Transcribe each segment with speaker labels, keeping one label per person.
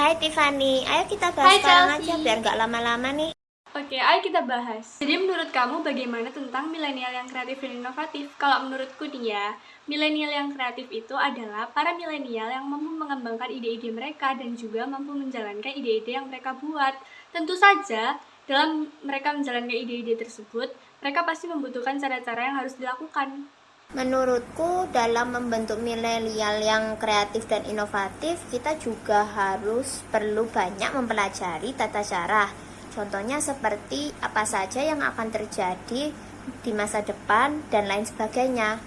Speaker 1: Hai Tiffany, ayo kita bahas
Speaker 2: Hai
Speaker 1: sekarang
Speaker 2: Chelsea.
Speaker 1: aja biar nggak lama-lama nih.
Speaker 2: Oke, ayo kita bahas. Jadi menurut kamu bagaimana tentang milenial yang kreatif dan inovatif? Kalau menurutku nih ya, milenial yang kreatif itu adalah para milenial yang mampu mengembangkan ide-ide mereka dan juga mampu menjalankan ide-ide yang mereka buat. Tentu saja, dalam mereka menjalankan ide-ide tersebut, mereka pasti membutuhkan cara-cara yang harus dilakukan.
Speaker 1: Menurutku dalam membentuk milenial yang kreatif dan inovatif, kita juga harus perlu banyak mempelajari tata cara. Contohnya seperti apa saja yang akan terjadi di masa depan dan lain sebagainya.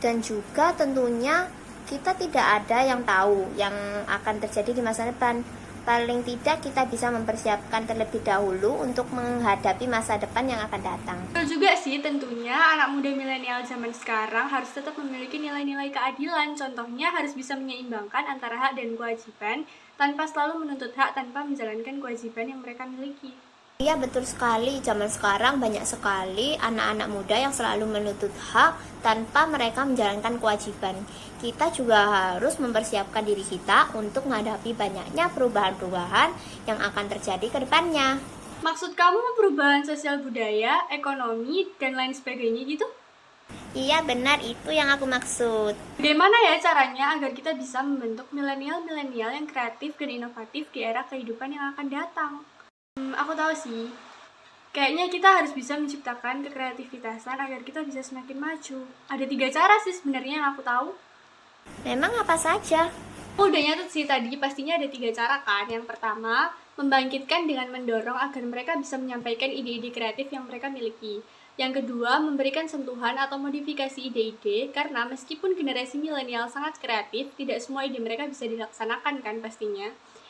Speaker 1: Dan juga tentunya kita tidak ada yang tahu yang akan terjadi di masa depan. Paling tidak kita bisa mempersiapkan terlebih dahulu untuk menghadapi masa depan yang akan datang.
Speaker 2: Betul juga sih, tentunya anak muda milenial zaman sekarang harus tetap memiliki nilai-nilai keadilan. Contohnya harus bisa menyeimbangkan antara hak dan kewajiban tanpa selalu menuntut hak tanpa menjalankan kewajiban yang mereka miliki.
Speaker 1: Iya betul sekali, zaman sekarang banyak sekali anak-anak muda yang selalu menuntut hak tanpa mereka menjalankan kewajiban. Kita juga harus mempersiapkan diri kita untuk menghadapi banyaknya perubahan-perubahan yang akan terjadi ke depannya.
Speaker 2: Maksud kamu perubahan sosial budaya, ekonomi, dan lain sebagainya gitu?
Speaker 1: Iya benar, itu yang aku maksud.
Speaker 2: Bagaimana ya caranya agar kita bisa membentuk milenial-milenial yang kreatif dan inovatif di era kehidupan yang akan datang? Aku tahu sih. Kayaknya kita harus bisa menciptakan kekreativitasan agar kita bisa semakin maju. Ada 3 cara sih sebenarnya yang aku tahu.
Speaker 1: Memang apa saja?
Speaker 2: Udah nyatet sih tadi, pastinya ada 3 cara kan. Yang pertama, membangkitkan dengan mendorong agar mereka bisa menyampaikan ide-ide kreatif yang mereka miliki. Yang kedua, memberikan sentuhan atau modifikasi ide-ide, karena meskipun generasi milenial sangat kreatif, tidak semua ide mereka bisa dilaksanakan kan pastinya.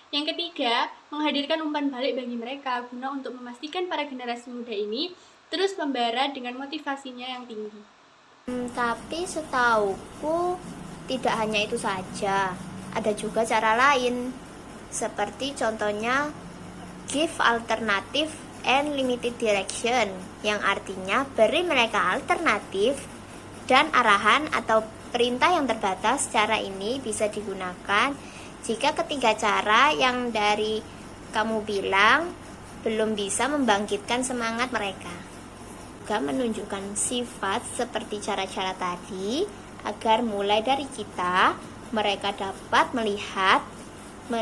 Speaker 2: Yang ketiga, menghadirkan umpan balik bagi mereka, guna untuk memastikan para generasi muda ini terus membara dengan motivasinya yang tinggi.
Speaker 1: Tapi setauku tidak hanya itu saja. Ada juga cara lain. Seperti contohnya give alternative and limited direction, yang artinya beri mereka alternatif dan arahan atau perintah yang terbatas. Cara ini bisa digunakan jika ketiga cara yang dari kamu bilang belum bisa membangkitkan semangat mereka. Juga menunjukkan sifat seperti cara-cara tadi agar mulai dari kita mereka dapat melihat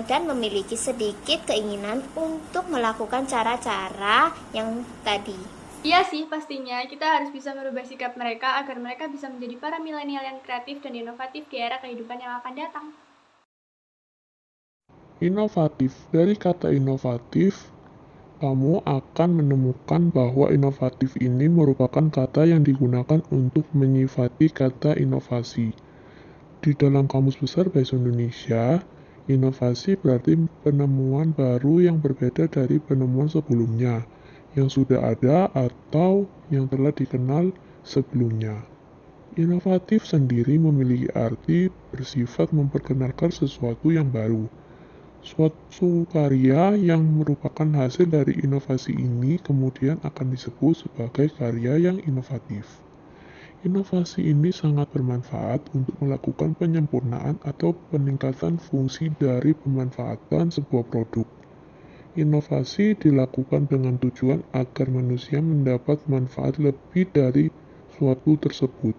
Speaker 1: dan memiliki sedikit keinginan untuk melakukan cara-cara yang tadi.
Speaker 2: Iya sih, pastinya kita harus bisa merubah sikap mereka agar mereka bisa menjadi para milenial yang kreatif dan inovatif di era kehidupan yang akan datang.
Speaker 3: Inovatif. Dari kata inovatif, kamu akan menemukan bahwa inovatif ini merupakan kata yang digunakan untuk menyifati kata inovasi. Di dalam Kamus Besar Bahasa Indonesia, inovasi berarti penemuan baru yang berbeda dari penemuan sebelumnya, yang sudah ada atau yang telah dikenal sebelumnya. Inovatif sendiri memiliki arti bersifat memperkenalkan sesuatu yang baru. Suatu karya yang merupakan hasil dari inovasi ini kemudian akan disebut sebagai karya yang inovatif. Inovasi ini sangat bermanfaat untuk melakukan penyempurnaan atau peningkatan fungsi dari pemanfaatan sebuah produk. Inovasi dilakukan dengan tujuan agar manusia mendapat manfaat lebih dari suatu tersebut.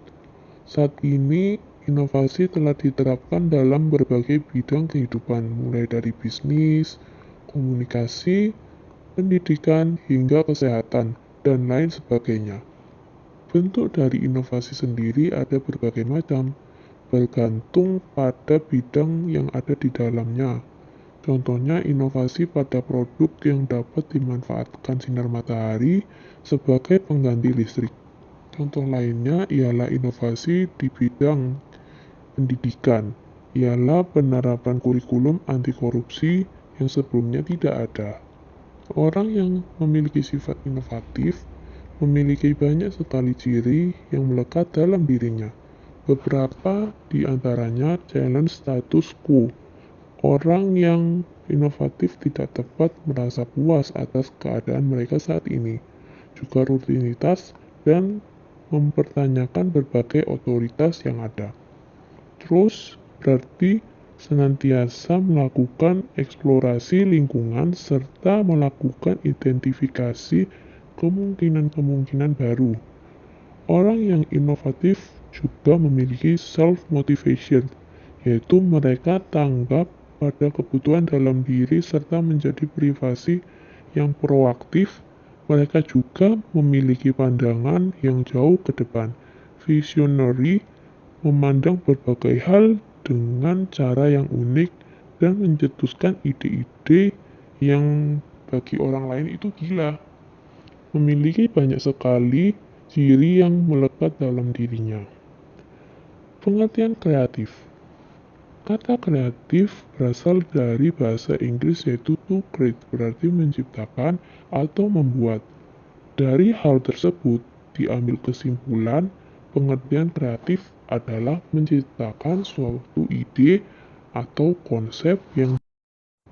Speaker 3: Saat ini, inovasi telah diterapkan dalam berbagai bidang kehidupan, mulai dari bisnis, komunikasi, pendidikan, hingga kesehatan, dan lain sebagainya. Bentuk dari inovasi sendiri ada berbagai macam, bergantung pada bidang yang ada di dalamnya. Contohnya inovasi pada produk yang dapat dimanfaatkan sinar matahari sebagai pengganti listrik. Contoh lainnya ialah inovasi di bidang pendidikan, ialah penerapan kurikulum anti korupsi yang sebelumnya tidak ada. Orang yang memiliki sifat inovatif memiliki banyak sekali ciri yang melekat dalam dirinya. Beberapa di antaranya challenge status quo. Orang yang inovatif tidak dapat merasa puas atas keadaan mereka saat ini. Juga rutinitas dan mempertanyakan berbagai otoritas yang ada. Terus berarti senantiasa melakukan eksplorasi lingkungan serta melakukan identifikasi kemungkinan-kemungkinan baru. Orang yang inovatif juga memiliki self-motivation, yaitu mereka tanggap pada kebutuhan dalam diri serta menjadi privasi yang proaktif. Mereka juga memiliki pandangan yang jauh ke depan, visionary, memandang berbagai hal dengan cara yang unik dan mencetuskan ide-ide yang bagi orang lain itu gila. Memiliki banyak sekali ciri yang melekat dalam dirinya. Pengertian kreatif. Kata kreatif berasal dari bahasa Inggris yaitu to create, berarti menciptakan atau membuat. Dari hal tersebut diambil kesimpulan pengertian kreatif adalah menciptakan suatu ide atau konsep yang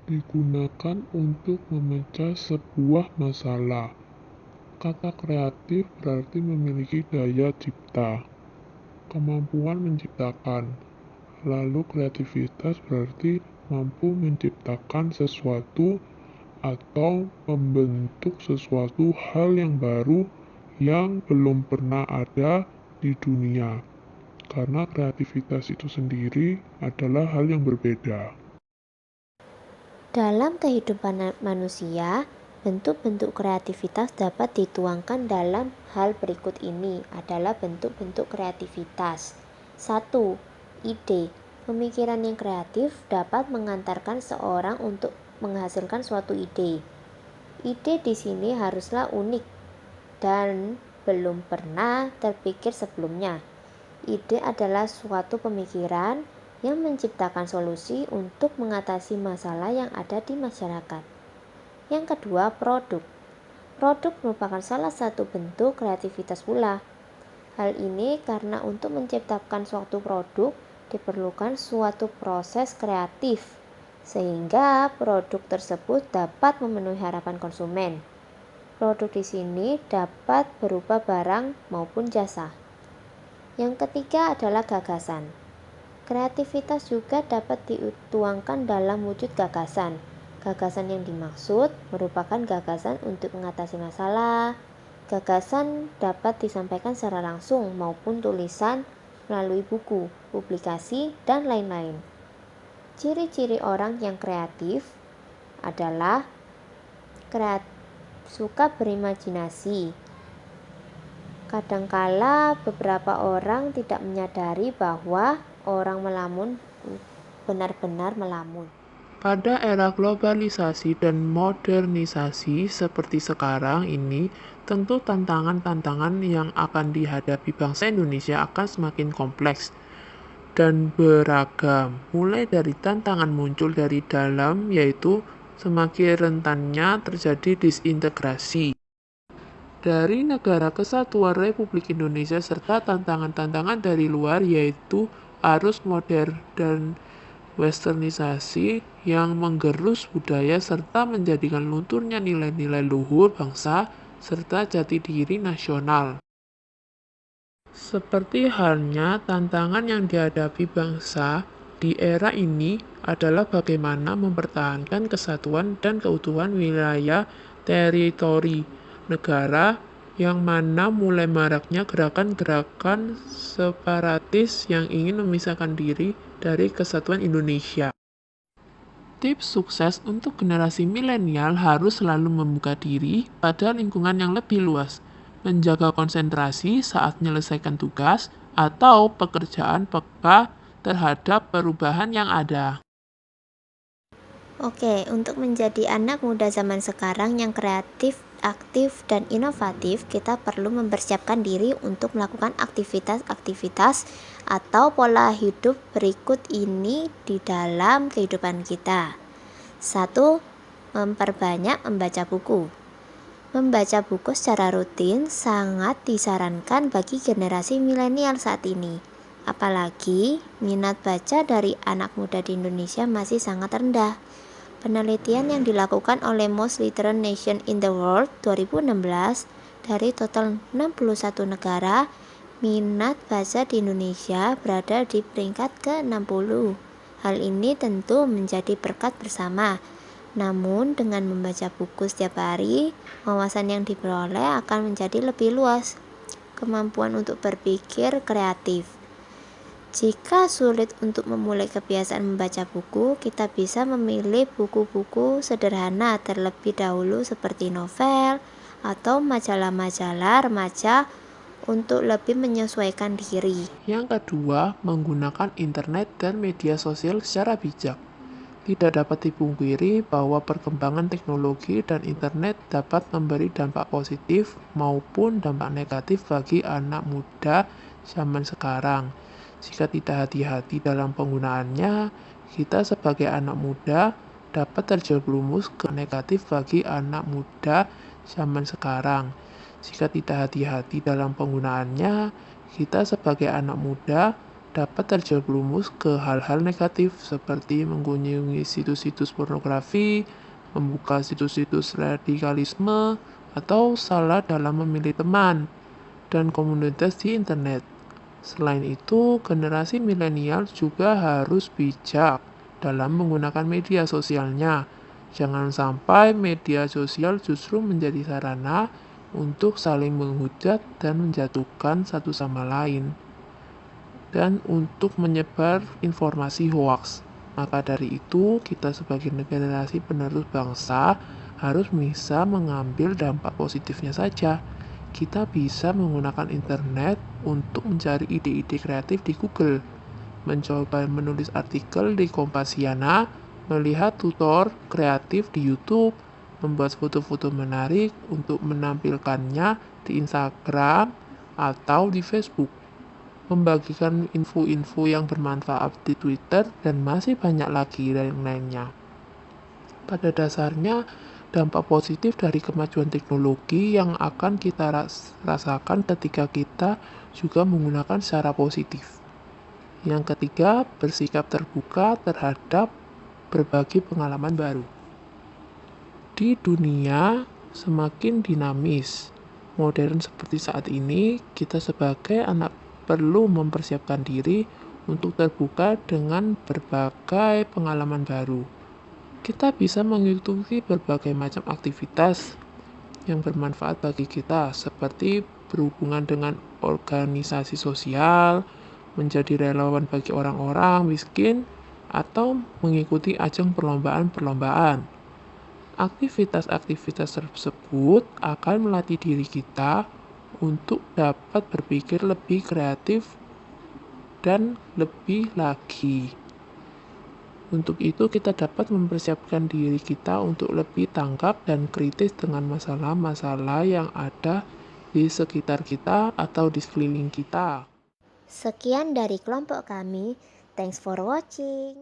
Speaker 3: digunakan untuk memecah sebuah masalah. Kata kreatif berarti memiliki daya cipta, kemampuan menciptakan. Lalu kreativitas berarti mampu menciptakan sesuatu atau membentuk sesuatu hal yang baru yang belum pernah ada di dunia. Karena kreativitas itu sendiri adalah hal yang berbeda.
Speaker 1: Dalam kehidupan manusia, bentuk-bentuk kreativitas dapat dituangkan dalam hal berikut ini adalah bentuk-bentuk kreativitas. 1. Ide. Pemikiran yang kreatif dapat mengantarkan seorang untuk menghasilkan suatu ide. Ide di sini haruslah unik dan belum pernah terpikir sebelumnya. Ide adalah suatu pemikiran yang menciptakan solusi untuk mengatasi masalah yang ada di masyarakat. Yang kedua, produk. Produk merupakan salah satu bentuk kreativitas pula. Hal ini karena untuk menciptakan suatu produk diperlukan suatu proses kreatif, sehingga produk tersebut dapat memenuhi harapan konsumen. Produk di sini dapat berupa barang maupun jasa. Yang ketiga adalah gagasan. Kreativitas juga dapat dituangkan dalam wujud gagasan. Gagasan yang dimaksud merupakan gagasan untuk mengatasi masalah. Gagasan dapat disampaikan secara langsung maupun tulisan melalui buku, publikasi, dan lain-lain. Ciri-ciri orang yang kreatif adalah suka berimajinasi. Kadangkala beberapa orang tidak menyadari bahwa orang melamun benar-benar melamun.
Speaker 3: Pada era globalisasi dan modernisasi seperti sekarang ini, tentu tantangan-tantangan yang akan dihadapi bangsa Indonesia akan semakin kompleks dan beragam. Mulai dari tantangan muncul dari dalam, yaitu semakin rentannya terjadi disintegrasi dari Negara Kesatuan Republik Indonesia serta tantangan-tantangan dari luar, yaitu arus modern dan westernisasi yang menggerus budaya serta menjadikan lunturnya nilai-nilai luhur bangsa serta jati diri nasional. Seperti halnya tantangan yang dihadapi bangsa di era ini adalah bagaimana mempertahankan kesatuan dan keutuhan wilayah teritori negara, yang mana mulai maraknya gerakan-gerakan separatis yang ingin memisahkan diri dari kesatuan Indonesia. Tips sukses untuk generasi milenial harus selalu membuka diri pada lingkungan yang lebih luas, menjaga konsentrasi saat menyelesaikan tugas atau pekerjaan peka terhadap perubahan yang ada.
Speaker 1: Oke, untuk menjadi anak muda zaman sekarang yang kreatif, aktif, dan inovatif, kita perlu mempersiapkan diri untuk melakukan aktivitas-aktivitas atau pola hidup berikut ini di dalam kehidupan kita. 1. Memperbanyak membaca buku. Membaca buku secara rutin sangat disarankan bagi generasi milenial saat ini. Apalagi minat baca dari anak muda di Indonesia masih sangat rendah. Penelitian yang dilakukan oleh Most Literate Nation in the World 2016, dari total 61 negara, minat baca di Indonesia berada di peringkat ke-60. Hal ini tentu menjadi berkat bersama. Namun, dengan membaca buku setiap hari, wawasan yang diperoleh akan menjadi lebih luas. Kemampuan untuk berpikir kreatif. Jika sulit untuk memulai kebiasaan membaca buku, kita bisa memilih buku-buku sederhana terlebih dahulu seperti novel atau majalah-majalah remaja untuk lebih menyesuaikan diri.
Speaker 3: Yang kedua, menggunakan internet dan media sosial secara bijak. Tidak dapat dipungkiri bahwa perkembangan teknologi dan internet dapat memberi dampak positif maupun dampak negatif bagi anak muda zaman sekarang. Jika tidak hati-hati dalam penggunaannya, kita sebagai anak muda dapat terjerumus ke negatif bagi anak muda zaman sekarang. Jika tidak hati-hati dalam penggunaannya, kita sebagai anak muda dapat terjerumus ke hal-hal negatif seperti mengunjungi situs-situs pornografi, membuka situs-situs radikalisme, atau salah dalam memilih teman dan komunitas di internet. Selain itu, generasi milenial juga harus bijak dalam menggunakan media sosialnya. Jangan sampai media sosial justru menjadi sarana untuk saling menghujat dan menjatuhkan satu sama lain, dan untuk menyebar informasi hoaks. Maka dari itu, kita sebagai generasi penerus bangsa harus bisa mengambil dampak positifnya saja. Kita bisa menggunakan internet untuk mencari ide-ide kreatif di Google, mencoba menulis artikel di Kompasiana, melihat tutor kreatif di YouTube, membuat foto-foto menarik untuk menampilkannya di Instagram atau di Facebook, membagikan info-info yang bermanfaat di Twitter, dan masih banyak lagi yang lainnya. Pada dasarnya, dampak positif dari kemajuan teknologi yang akan kita rasakan ketika kita juga menggunakan secara positif. Yang ketiga, bersikap terbuka terhadap berbagi pengalaman baru. Di dunia semakin dinamis, modern seperti saat ini, kita sebagai anak perlu mempersiapkan diri untuk terbuka dengan berbagai pengalaman baru. Kita bisa mengikuti berbagai macam aktivitas yang bermanfaat bagi kita, seperti berhubungan dengan organisasi sosial, menjadi relawan bagi orang-orang miskin, atau mengikuti ajang perlombaan-perlombaan. Aktivitas-aktivitas tersebut akan melatih diri kita untuk dapat berpikir lebih kreatif dan lebih lagi. Untuk itu, kita dapat mempersiapkan diri kita untuk lebih tangkap dan kritis dengan masalah-masalah yang ada di sekitar kita atau di sekeliling kita.
Speaker 1: Sekian dari kelompok kami. Thanks for watching.